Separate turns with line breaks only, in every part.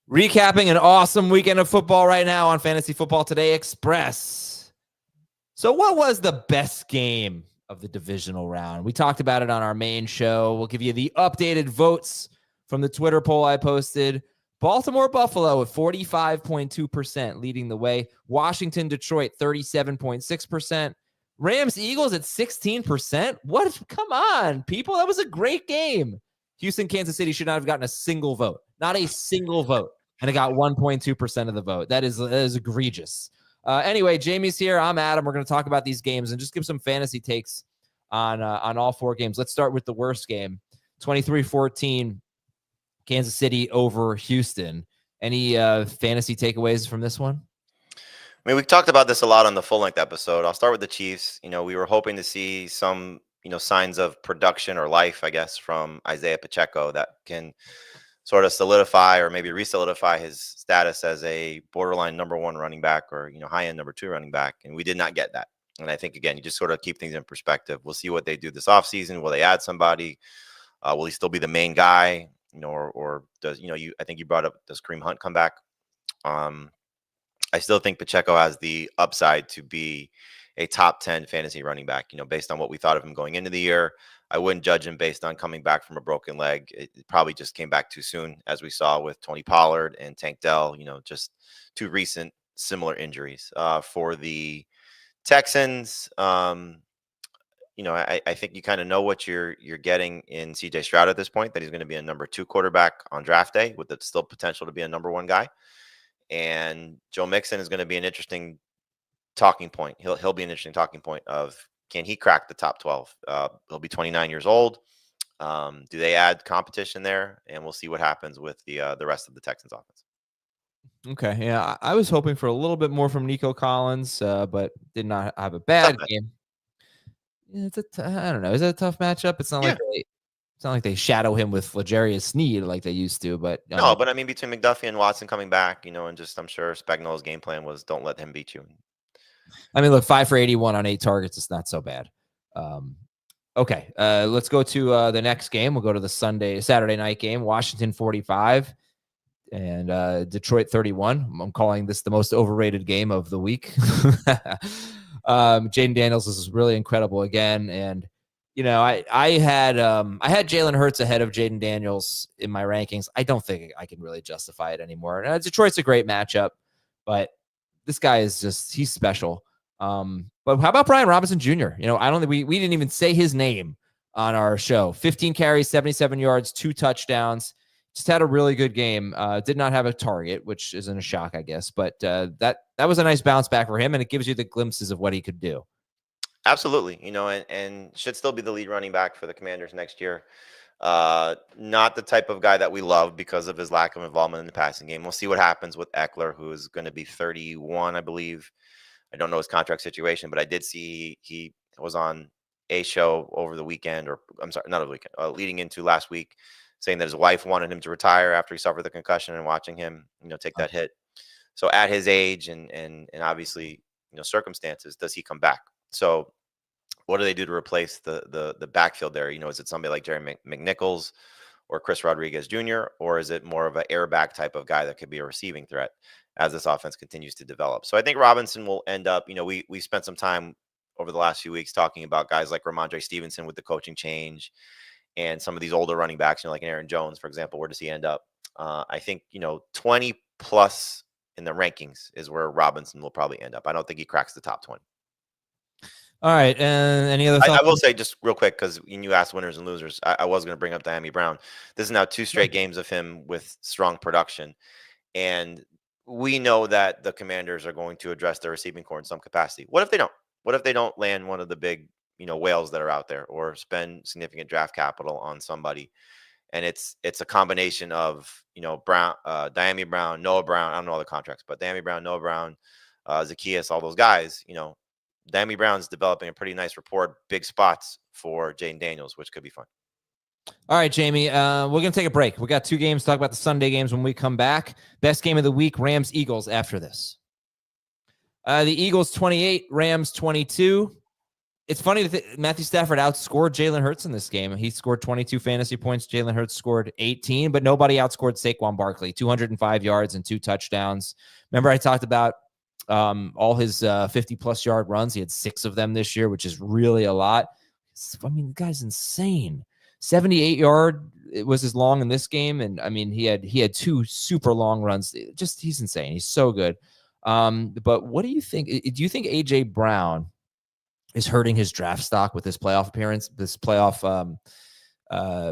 Recapping an awesome weekend of football right now on Fantasy Football Today Express. So what was the best game of the divisional round? We talked about it on our main show. We'll give you the updated votes from the Twitter poll I posted. Baltimore Buffalo at 45.2% leading the way. Washington Detroit 37.6%. Rams Eagles at 16%. What? Come on, people. That was a great game. Houston Kansas City should not have gotten a single vote. Not a single vote. And it got 1.2% of the vote. That is egregious. Anyway, Jamie's here. I'm Adam. We're going to talk about these games and just give some fantasy takes on all four games. Let's start with the worst game. 23-14, Kansas City over Houston. Any fantasy takeaways from this one?
I mean, we talked about this a lot on the full-length episode. I'll start with the Chiefs. We were hoping to see some, signs of production or life, I guess, from Isaiah Pacheco that can sort of solidify or maybe re-solidify his status as a borderline number one running back or, high-end number two running back. And we did not get that. And I think, again, you just sort of keep things in perspective. We'll see what they do this offseason. Will they add somebody? Will he still be the main guy? Or does, I think you brought up, does Kareem Hunt come back? I still think Pacheco has the upside to be a top 10 fantasy running back, based on what we thought of him going into the year. I wouldn't judge him based on coming back from a broken leg. It probably just came back too soon, as we saw with Tony Pollard and Tank Dell, just two recent similar injuries. For the Texans, I think you kind of know what you're getting in CJ Stroud at this point, that he's going to be a number 2 quarterback on draft day with the still potential to be a number 1 guy. And Joe Mixon is going to be an interesting talking point. He'll be an interesting talking point of, can he crack the top 12? He'll be 29 years old. Do they add competition there? And we'll see what happens with the rest of the Texans offense.
Okay, yeah, I was hoping for a little bit more from Nico Collins, but did not have a bad game. Yeah, I don't know. Is it a tough matchup? It's not like they shadow him with L'Jarius Sneed like they used to. But
no, but I mean, between McDuffie and Watson coming back, and just I'm sure Spagnuolo's game plan was don't let him beat you.
I mean, look, 5 for 81 on 8 targets. It's not so bad. Okay, let's go to the next game. We'll go to the Saturday night game. Washington 45 and Detroit 31. I'm calling this the most overrated game of the week. Jaden Daniels is really incredible again, and I had Jalen Hurts ahead of Jaden Daniels in my rankings. I don't think I can really justify it anymore. Detroit's a great matchup, but this guy is he's special. But how about Brian Robinson Jr.? I don't think we didn't even say his name on our show. 15 carries, 77 yards, 2 touchdowns. Just had a really good game. Did not have a target, which isn't a shock, I guess. But that was a nice bounce back for him, and it gives you the glimpses of what he could do.
Absolutely. And should still be the lead running back for the Commanders next year. Not the type of guy that we love because of his lack of involvement in the passing game. We'll see what happens with Eckler, who is going to be 31, I believe. I don't know his contract situation, but I did see he was on a show over the weekend, or I'm sorry, not over the weekend, leading into last week, saying that his wife wanted him to retire after he suffered the concussion, and watching him, take that hit. So at his age and obviously, circumstances, does he come back? So what do they do to replace the backfield there? Is it somebody like Jerry McNichols or Chris Rodriguez Jr., or is it more of an airbag type of guy that could be a receiving threat as this offense continues to develop? So I think Robinson will end up, we spent some time over the last few weeks talking about guys like Ramondre Stevenson with the coaching change and some of these older running backs, like an Aaron Jones, for example. Where does he end up? I think, 20 plus in the rankings is where Robinson will probably end up. I don't think he cracks the top 20.
All right. And any other thoughts?
I will say just real quick, because when you asked winners and losers, I was going to bring up Diami Brown. This is now 2 straight games of him with strong production. And we know that the Commanders are going to address their receiving core in some capacity. What if they don't? What if they don't land one of the big, whales that are out there, or spend significant draft capital on somebody? And it's a combination of, Brown, Diami Brown, Noah Brown. I don't know all the contracts, but Diami Brown, Noah Brown, Zacchaeus, all those guys, Diami Brown's developing a pretty nice rapport, big spots for Jaden Daniels, which could be fun.
All right, Jamie, we're going to take a break. We got 2 games to talk about the Sunday games when we come back. Best game of the week, Rams-Eagles after this. The Eagles 28, Rams 22. It's funny that Matthew Stafford outscored Jalen Hurts in this game. He scored 22 fantasy points. Jalen Hurts scored 18, but nobody outscored Saquon Barkley, 205 yards and 2 touchdowns. Remember I talked about all his 50-plus yard runs. He had 6 of them this year, which is really a lot. I mean, the guy's insane. 78-yard it was his long in this game, and I mean, he had 2 super long runs. He's insane. He's so good. But what do you think? Do you think A.J. Brown is hurting his draft stock with this playoff appearance, this playoff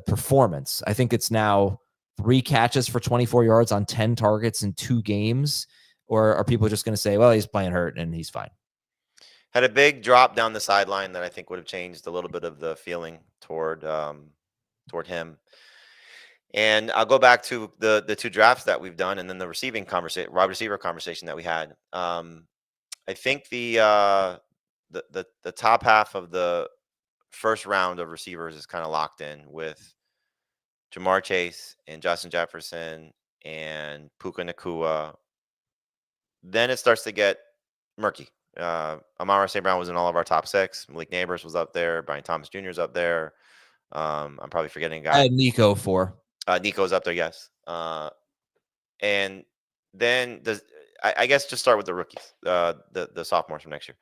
performance? I think it's now 3 catches for 24 yards on 10 targets in 2 games. Or are people just going to say, well, he's playing hurt and he's fine?
Had a big drop down the sideline that I think would have changed a little bit of the feeling toward him. And I'll go back to the 2 drafts that we've done, and then the wide receiver conversation that we had. I think the top half of the first round of receivers is kind of locked in with Jamar Chase and Justin Jefferson and Puka Nacua. Then it starts to get murky. Amara St. Brown was in all of our top 6. Malik Neighbors was up there. Brian Thomas Jr. is up there. I'm probably forgetting a guy.
I had Nico 4.
Nico's up there, yes. And then I guess just start with the rookies, the sophomores from next year.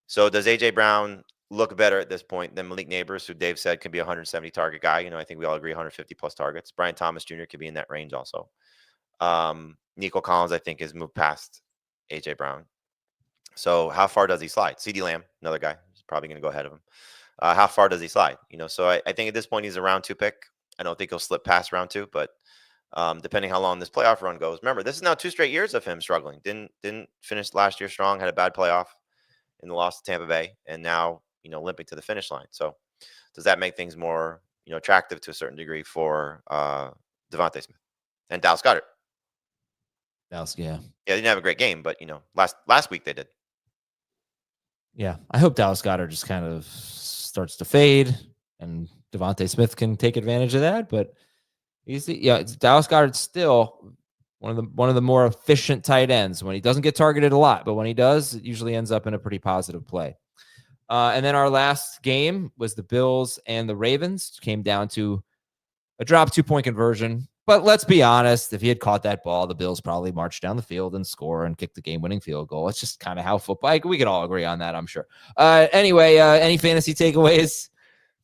So does A.J. Brown look better at this point than Malik Neighbors, who Dave said can be a 170 target guy? I think we all agree 150 plus targets. Brian Thomas Jr. could be in that range also. Nico Collins, I think, has moved past A.J. Brown. So how far does he slide? CeeDee Lamb, another guy, is probably going to go ahead of him. How far does he slide? So I think at this point he's a round 2 pick. I don't think he'll slip past round 2, but depending how long this playoff run goes. Remember, this is now 2 straight years of him struggling. Didn't finish last year strong, had a bad playoff in the loss to Tampa Bay, and now, limping to the finish line. So does that make things more, attractive to a certain degree for Devontae Smith and Dallas Goedert?
Yeah.
Yeah, they didn't have a great game, but, last week they did.
Yeah, I hope Dallas Goedert just kind of starts to fade, and Devontae Smith can take advantage of that. But Dallas Goedert's still one of the more efficient tight ends when he doesn't get targeted a lot, but when he does, it usually ends up in a pretty positive play. And then our last game was the Bills and the Ravens. Came down to a drop 2-point conversion. But let's be honest, if he had caught that ball, the Bills probably marched down the field and score and kick the game-winning field goal. It's just kind of how football. We could all agree on that, I'm sure. Anyway, any fantasy takeaways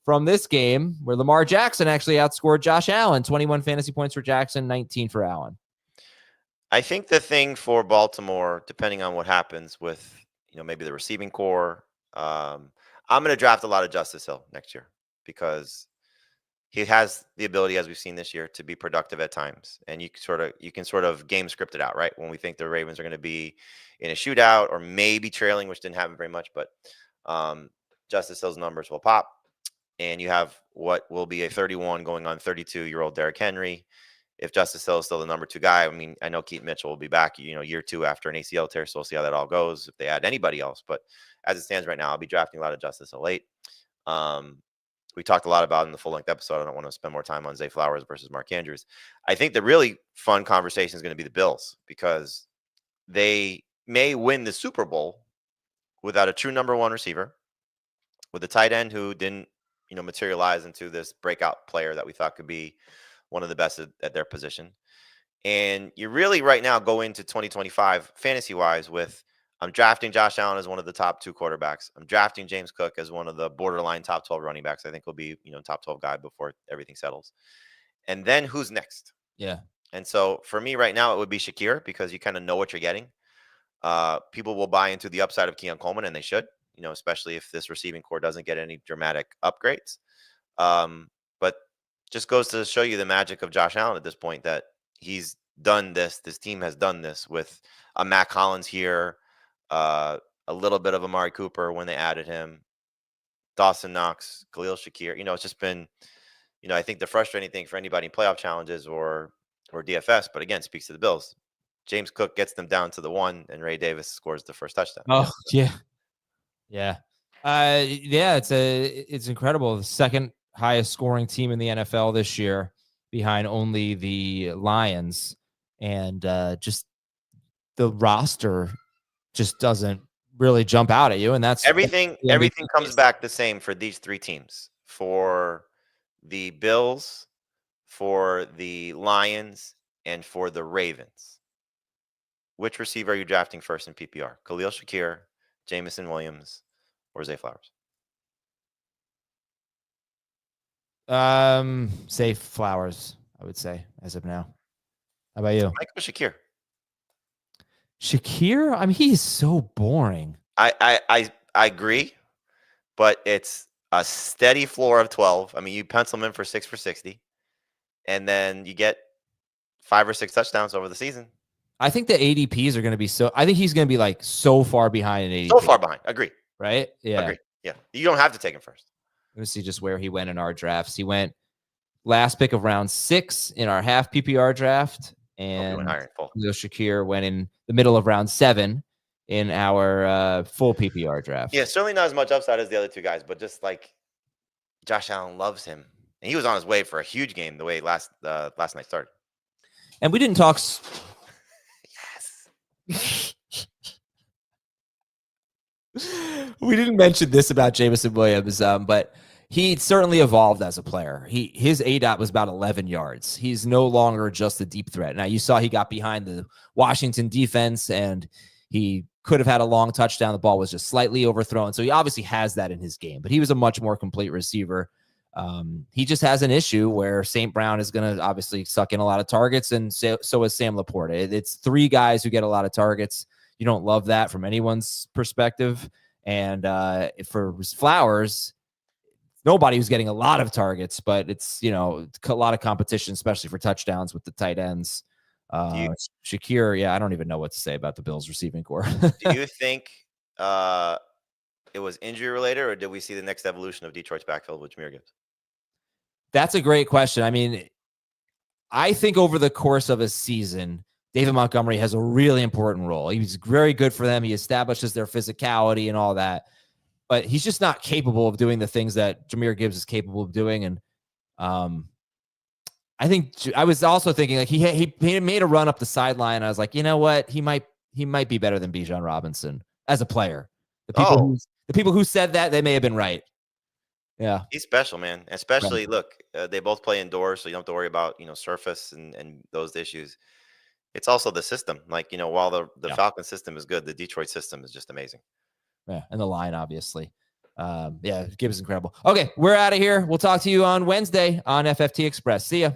from this game where Lamar Jackson actually outscored Josh Allen? 21 fantasy points for Jackson, 19 for Allen.
I think the thing for Baltimore, depending on what happens with, maybe the receiving core, I'm going to draft a lot of Justice Hill next year because he has the ability, as we've seen this year, to be productive at times. And you can sort of game script it out, right? When we think the Ravens are going to be in a shootout or maybe trailing, which didn't happen very much, but Justice Hill's numbers will pop. And you have what will be a 31 going on 32-year-old Derrick Henry. If Justice Hill is still the number 2 guy, I mean, I know Keaton Mitchell will be back, year 2 after an ACL tear, so we'll see how that all goes if they add anybody else. But as it stands right now, I'll be drafting a lot of Justice Hill late. We talked a lot about in the full-length episode. I don't want to spend more time on Zay Flowers versus Mark Andrews. I think the really fun conversation is going to be the Bills because they may win the Super Bowl without a true number 1 receiver, with a tight end who didn't, materialize into this breakout player that we thought could be one of the best at their position. And you really right now go into 2025 fantasy-wise with, I'm drafting Josh Allen as one of the top 2 quarterbacks. I'm drafting James Cook as one of the borderline top 12 running backs. I think he'll be, top 12 guy before everything settles. And then who's next?
Yeah.
And so for me right now, it would be Shakir because you kind of know what you're getting. People will buy into the upside of Keon Coleman, and they should, especially if this receiving core doesn't get any dramatic upgrades. But just goes to show you the magic of Josh Allen at this point, that he's done this. This team has done this with a Matt Collins here, a little bit of Amari Cooper when they added him, Dawson Knox, Khalil Shakir. It's just been, I think the frustrating thing for anybody in playoff challenges or DFS, but again, speaks to the Bills. James Cook gets them down to the 1, and Ray Davis scores the first touchdown.
Oh, yeah. Yeah. It's incredible. The second highest scoring team in the NFL this year, behind only the Lions. And just the roster just doesn't really jump out at you, and that's
Everything comes back the same for these three teams. For the Bills, for the Lions, and for the Ravens. Which receiver are you drafting first in PPR? Khalil Shakir, Jamison Williams, or Zay Flowers?
Say Flowers, I would say, as of now. How about you?
Michael Shakir.
Shakir? I mean, he's so boring.
I agree, but it's a steady floor of 12. I mean, you pencil him in for 6 for 60, and then you get 5 or 6 touchdowns over the season.
I think the ADPs are going to be I think he's going to be like so far behind in ADP.
So far behind. Agree.
Right? Yeah.
Agree. Yeah. You don't have to take him first.
Let me see just where he went in our drafts. He went last pick of round 6 in our half PPR draft. And Khalil Shakir went in the middle of round 7 in our full PPR draft.
Yeah, certainly not as much upside as the other two guys, but just like Josh Allen loves him. And he was on his way for a huge game the way last night started.
And we didn't talk.
Yes.
We didn't mention this about Jamison Williams, but he certainly evolved as a player. His ADOT was about 11 yards. He's no longer just a deep threat. Now, you saw he got behind the Washington defense, and he could have had a long touchdown. The ball was just slightly overthrown. So he obviously has that in his game, but he was a much more complete receiver. He just has an issue where St. Brown is going to obviously suck in a lot of targets, and so is Sam Laporta. It's 3 guys who get a lot of targets. You don't love that from anyone's perspective. And for Flowers, nobody was getting a lot of targets, but it's, a lot of competition, especially for touchdowns with the tight ends. Shakir, yeah, I don't even know what to say about the Bills receiving core.
Do you think it was injury related, or did we see the next evolution of Detroit's backfield with Jahmyr Gibbs?
That's a great question. I mean, I think over the course of a season, David Montgomery has a really important role. He was very good for them. He establishes their physicality and all that, but he's just not capable of doing the things that Jahmyr Gibbs is capable of doing. And I think I was also thinking like he made a run up the sideline. I was like, you know what? He might be better than Bijan Robinson as a player. The people who said that, they may have been right. Yeah.
He's special, man. Especially, look, they both play indoors, so you don't have to worry about, surface and those issues. It's also the system. Like, while the Falcon system is good, the Detroit system is just amazing.
Yeah, and the line, obviously. Gibbs is incredible. Okay, we're out of here. We'll talk to you on Wednesday on FFT Express. See ya.